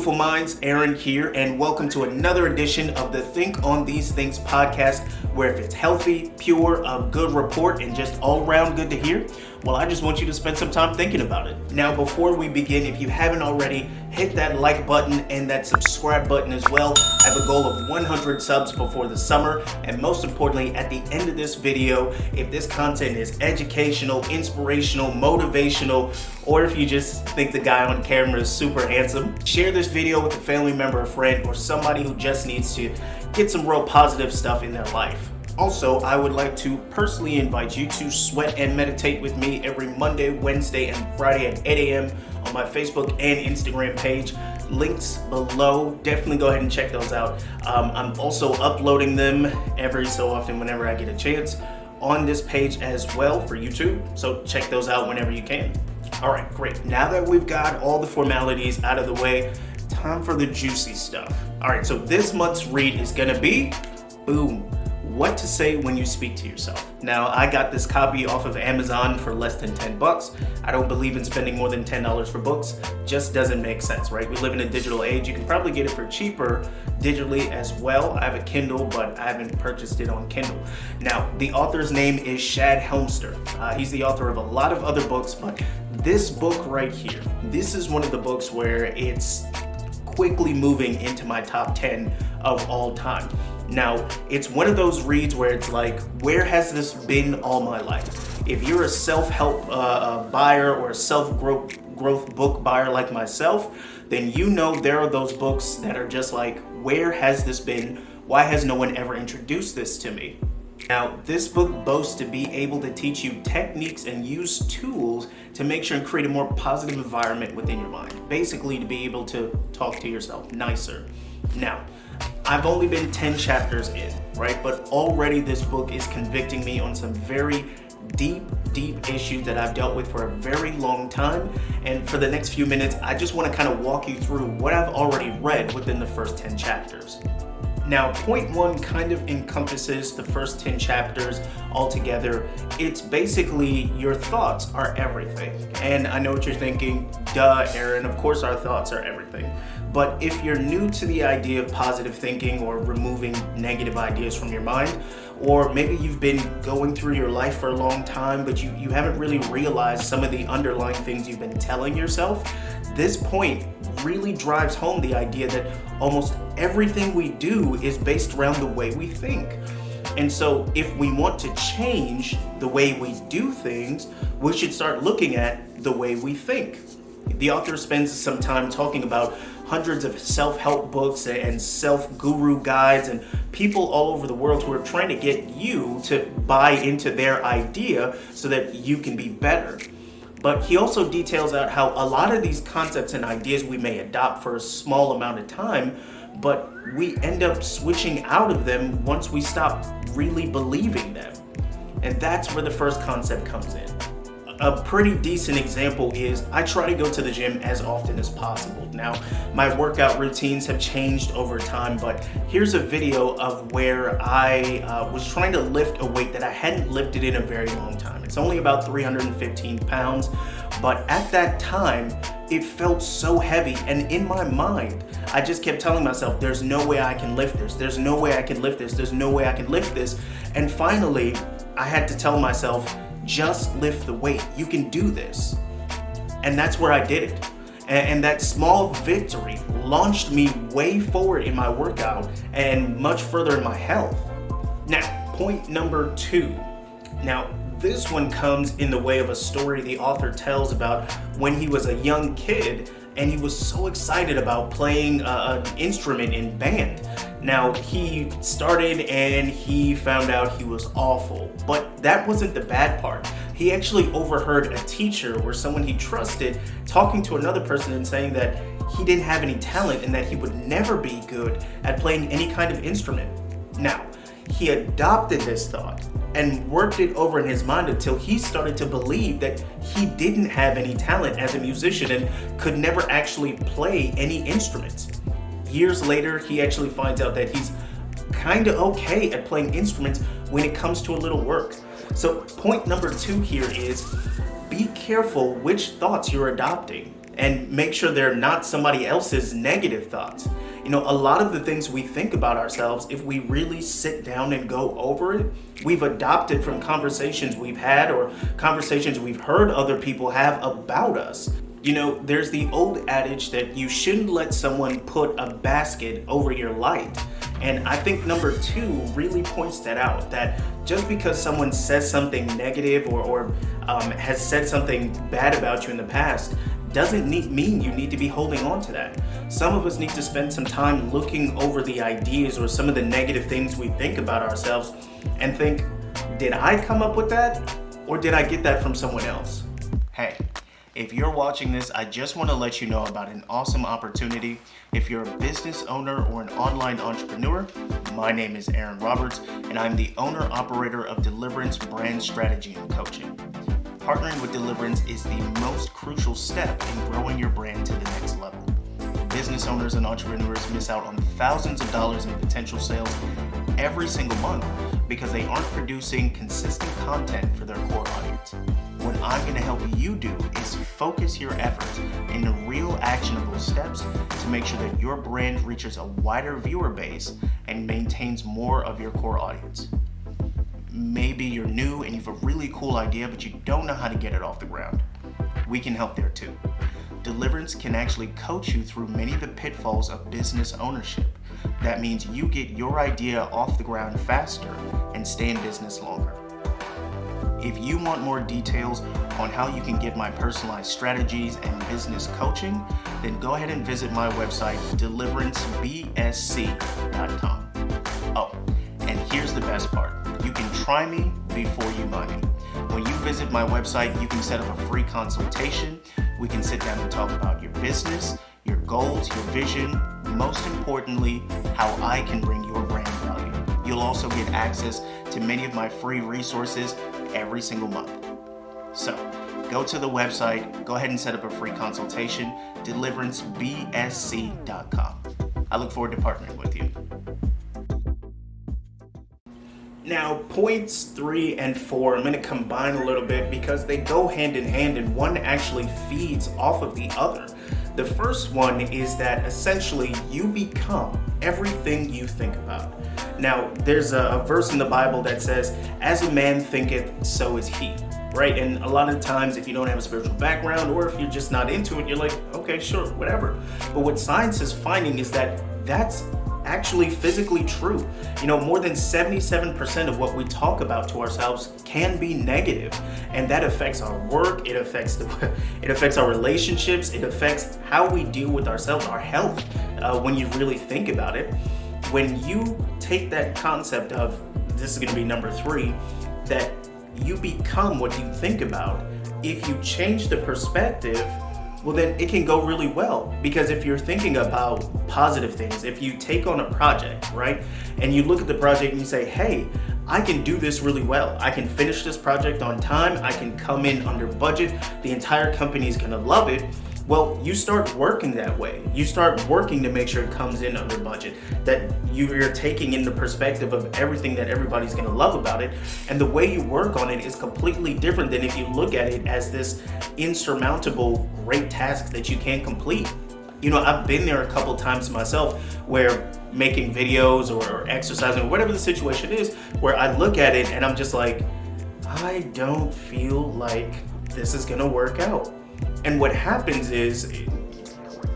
beautiful minds, Aaron here, and welcome to another edition of the Think on These Things podcast, where if it's healthy, pure, of good report, and just all around good to hear, well, I just want you to spend some time thinking about it. Now, before we begin, if you haven't already, hit that like button and that subscribe button as well. I have a goal of 100 subs before the summer, and most importantly, at the end of this video, if this content is educational, inspirational, motivational, or if you just think the guy on camera is super handsome, share this video with a family member, a friend, or somebody who just needs to get some real positive stuff in their life. Also, I would like to personally invite you to sweat and meditate with me every Monday, Wednesday, and Friday at 8 a.m. on my Facebook and Instagram page. Links below. Definitely go ahead and check those out. I'm also uploading them every so often whenever I get a chance on this page as well for YouTube. So check those out whenever you can. All right, great. Now that we've got all the formalities out of the way, time for the juicy stuff. All right, so this month's read is gonna be, boom, What to Say When You Speak to Yourself. Now, I got this copy off of Amazon for less than 10 bucks. I don't believe in spending more than $10 for books. Just doesn't make sense, right? We live in a digital age. You can probably get it for cheaper digitally as well. I have a Kindle, but I haven't purchased it on Kindle. Now, the author's name is Shad Helmstetter. He's the author of a lot of other books, but this book right here, this is one of the books where it's quickly moving into my top 10 of all time. Now, it's one of those reads where it's like, where has this been all my life? If you're a self-help buyer or a self-growth book buyer like myself, then you know there are those books that are just like, where has this been? Why has no one ever introduced this to me? Now, this book boasts to be able to teach you techniques and use tools to make sure and create a more positive environment within your mind. Basically, to be able to talk to yourself nicer. Now, I've only been 10 chapters in, right? But already this book is convicting me on some very deep issues that I've dealt with for a very long time. And for the next few minutes, I just want to kind of walk you through what I've already read within the first 10 chapters. Now, point one kind of encompasses the first 10 chapters altogether. It's basically your thoughts are everything. And I know what you're thinking, duh, Aaron, of course our thoughts are everything. But if you're new to the idea of positive thinking or removing negative ideas from your mind, or maybe you've been going through your life for a long time, but you haven't really realized some of the underlying things you've been telling yourself, this point really drives home the idea that almost everything we do is based around the way we think. And so if we want to change the way we do things, we should start looking at the way we think. The author spends some time talking about hundreds of self-help books and self-guru guides and people all over the world who are trying to get you to buy into their idea so that you can be better. But he also details out how a lot of these concepts and ideas we may adopt for a small amount of time, but we end up switching out of them once we stop really believing them. And that's where the first concept comes in. A pretty decent example is I try to go to the gym as often as possible. Now, my workout routines have changed over time, but here's a video of where I was trying to lift a weight that I hadn't lifted in a very long time. It's only about 315 pounds, but at that time, it felt so heavy. And in my mind, I just kept telling myself, there's no way I can lift this. There's no way I can lift this. There's no way I can lift this. And finally, I had to tell myself, just lift the weight. You can do this. And that's where I did it. And that small victory launched me way forward in my workout and much further in my health. Now, point number two. Now, this one comes in the way of a story the author tells about when he was a young kid and he was so excited about playing an instrument in band. Now, he started and he found out he was awful, but that wasn't the bad part. He actually overheard a teacher or someone he trusted talking to another person and saying that he didn't have any talent and that he would never be good at playing any kind of instrument. Now, he adopted this thought and worked it over in his mind until he started to believe that he didn't have any talent as a musician and could never actually play any instruments. Years later, he actually finds out that he's kind of okay at playing instruments when it comes to a little work. So point number two here is be careful which thoughts you're adopting. and make sure they're not somebody else's negative thoughts. A lot of the things we think about ourselves, if we really sit down and go over it, we've adopted from conversations we've had or conversations we've heard other people have about us. There's the old adage that you shouldn't let someone put a basket over your light. And I think number 2 really points that out, that just because someone says something negative or has said something bad about you in the past doesn't mean you need to be holding on to that. Some of us need to spend some time looking over the ideas or some of the negative things we think about ourselves and think, did I come up with that or did I get that from someone else? Hey, if you're watching this, I just want to let you know about an awesome opportunity. If you're a business owner or an online entrepreneur, my name is Aaron Roberts, and I'm the owner-operator of Deliverance Brand Strategy and Coaching. Partnering with Deliverance is the most crucial step in growing your brand to the next level. Business owners and entrepreneurs miss out on thousands of dollars in potential sales every single month because they aren't producing consistent content for their core audience. What I'm going to help you do is focus your efforts into real actionable steps to make sure that your brand reaches a wider viewer base and maintains more of your core audience. Maybe you're new and you have a really cool idea, but you don't know how to get it off the ground. We can help there too. Deliverance can actually coach you through many of the pitfalls of business ownership. That means you get your idea off the ground faster and stay in business longer. If you want more details on how you can get my personalized strategies and business coaching, then go ahead and visit my website, deliveranceBSC.com. Oh, and here's the best part. You can try me before you buy me. When you visit my website, you can set up a free consultation. We can sit down and talk about your business, your goals, your vision, most importantly, how I can bring your brand value. You'll also get access to many of my free resources every single month. So go to the website, go ahead and set up a free consultation, deliveranceBSC.com. I look forward to partnering with you. Now, points 3 and 4, I'm going to combine a little bit because they go hand in hand and one actually feeds off of the other. The first one is that essentially you become everything you think about. Now, there's a verse in the Bible that says, as a man thinketh, so is he, right? And a lot of times if you don't have a spiritual background or if you're just not into it, you're like, okay, sure, whatever. But what science is finding is that that's actually physically true. More than 77% of what we talk about to ourselves can be negative, and that affects our work, it affects our relationships, it affects how we deal with ourselves, our health, when you really think about it. When you take that concept of, this is going to be number 3, that you become what you think about, if you change the perspective, well, then it can go really well. Because if you're thinking about positive things, if you take on a project, right, and you look at the project and you say, hey, I can do this really well. I can finish this project on time. I can come in under budget. The entire company is gonna love it. Well, you start working that way. You start working to make sure it comes in under budget, that you're taking in the perspective of everything that everybody's gonna love about it. And the way you work on it is completely different than if you look at it as this insurmountable great task that you can't complete. I've been there a couple times myself where making videos or exercising or whatever the situation is, where I look at it and I'm just like, I don't feel like this is gonna work out. And what happens is,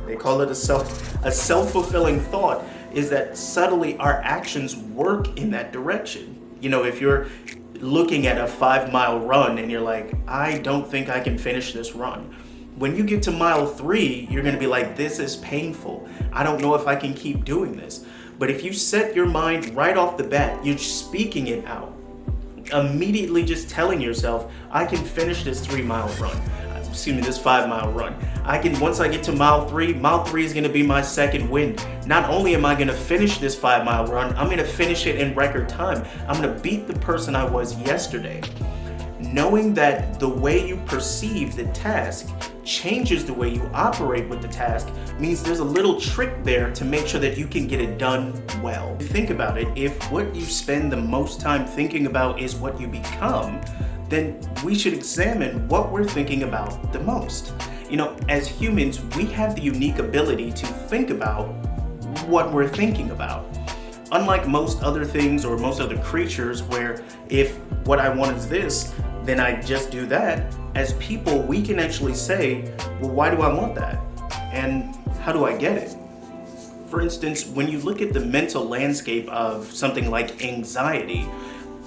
they call it a self-fulfilling thought, is that subtly our actions work in that direction. If you're looking at a 5-mile run and you're like, I don't think I can finish this run. When you get to mile 3, you're gonna be like, this is painful. I don't know if I can keep doing this. But if you set your mind right off the bat, you're speaking it out, immediately just telling yourself, I can finish this 3-mile run. This 5-mile run. Once I get to mile 3 is gonna be my second win. Not only am I gonna finish this 5-mile run, I'm gonna finish it in record time. I'm gonna beat the person I was yesterday. Knowing that the way you perceive the task changes the way you operate with the task means there's a little trick there to make sure that you can get it done well. Think about it, if what you spend the most time thinking about is what you become, then we should examine what we're thinking about the most. As humans, we have the unique ability to think about what we're thinking about. Unlike most other things or most other creatures, where if what I want is this, then I just do that, as people, we can actually say, well, why do I want that? And how do I get it? For instance, when you look at the mental landscape of something like anxiety,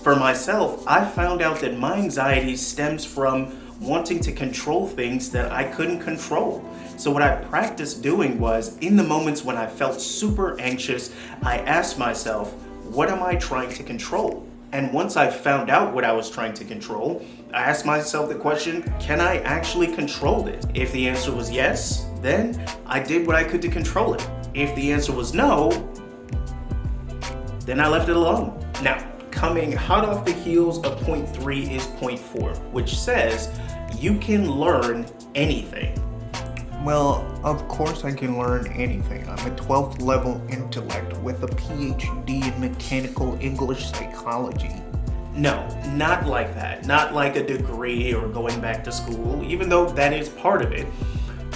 for myself, I found out that my anxiety stems from wanting to control things that I couldn't control. So what I practiced doing was, in the moments when I felt super anxious, I asked myself, what am I trying to control? And once I found out what I was trying to control, I asked myself the question, can I actually control it? If the answer was yes, then I did what I could to control it. If the answer was no, then I left it alone. Now, coming hot off the heels of point 3 is point 4, which says you can learn anything. Well, of course I can learn anything. I'm a 12th level intellect with a PhD in mechanical English psychology. No, not like that. Not like a degree or going back to school, even though that is part of it.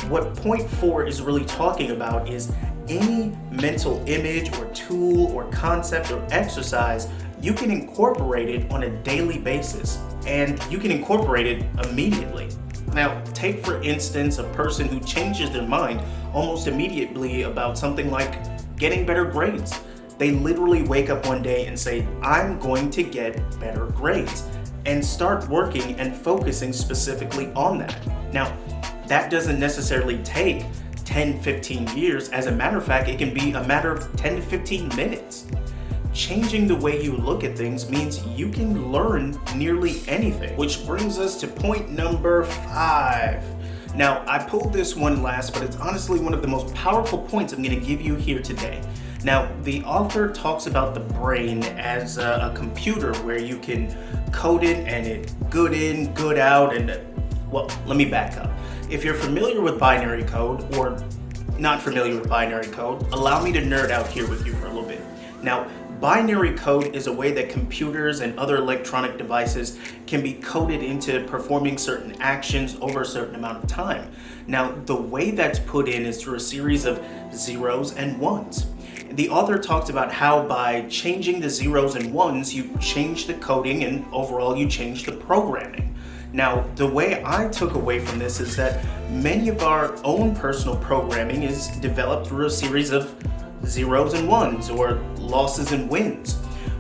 What point 4 is really talking about is any mental image or tool or concept or exercise, you can incorporate it on a daily basis, and you can incorporate it immediately. Now, take for instance a person who changes their mind almost immediately about something like getting better grades. They literally wake up one day and say, I'm going to get better grades, and start working and focusing specifically on that. Now, that doesn't necessarily take 10, 15 years. As a matter of fact, it can be a matter of 10 to 15 minutes. Changing the way you look at things means you can learn nearly anything. Which brings us to point number 5. Now, I pulled this one last, but it's honestly one of the most powerful points I'm going to give you here today. Now, the author talks about the brain as a computer where you can code it and it good in, good out, and well, let me back up. If you're familiar with binary code or not familiar with binary code, allow me to nerd out here with you for a little bit. Now, binary code is a way that computers and other electronic devices can be coded into performing certain actions over a certain amount of time. Now, the way that's put in is through a series of zeros and ones. The author talks about how by changing the zeros and ones, you change the coding and overall you change the programming. Now, the way I took away from this is that many of our own personal programming is developed through a series of zeros and ones or losses and wins.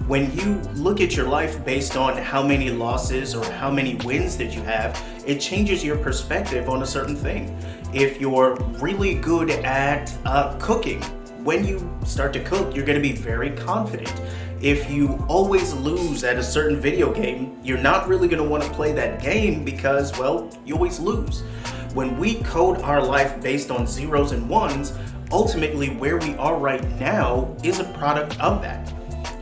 When you look at your life based on how many losses or how many wins that you have, it changes your perspective on a certain thing. If you're really good at cooking, when you start to cook, you're going to be very confident. If you always lose at a certain video game, you're not really going to want to play that game because, well, you always lose. When we code our life based on zeros and ones, ultimately where we are right now is a product of that.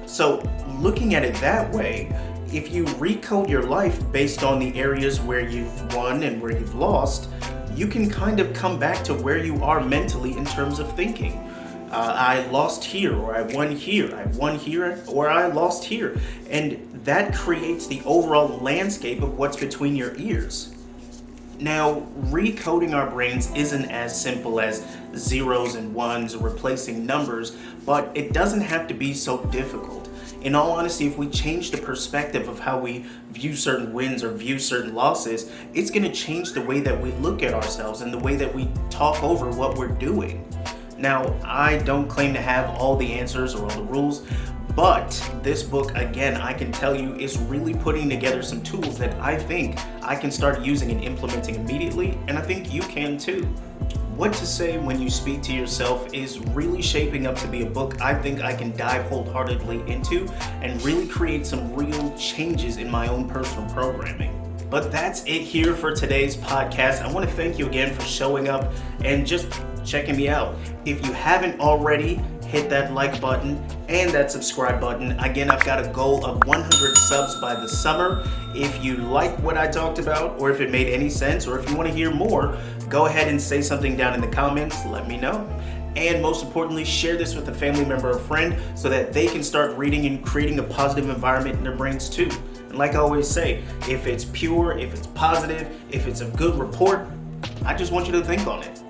So looking at it that way, if you recode your life based on the areas where you've won and where you've lost, you can kind of come back to where you are mentally in terms of thinking. I lost here, or I won here, or I lost here. And that creates the overall landscape of what's between your ears. Now, recoding our brains isn't as simple as zeros and ones or replacing numbers, but it doesn't have to be so difficult. In all honesty, if we change the perspective of how we view certain wins or view certain losses, it's going to change the way that we look at ourselves and the way that we talk over what we're doing. Now, I don't claim to have all the answers or all the rules, but this book, again, I can tell you is really putting together some tools that I think I can start using and implementing immediately, and I think you can too. What to Say When You Speak to Yourself is really shaping up to be a book I think I can dive wholeheartedly into and really create some real changes in my own personal programming. But that's it here for today's podcast. I want to thank you again for showing up and just checking me out. If you haven't already, hit that like button and that subscribe button. Again, I've got a goal of 100 subs by the summer. If you like what I talked about, or if it made any sense, or if you want to hear more, go ahead and say something down in the comments. Let me know. And most importantly, share this with a family member or friend so that they can start reading and creating a positive environment in their brains too. And like I always say, if it's pure, if it's positive, if it's a good report, I just want you to think on it.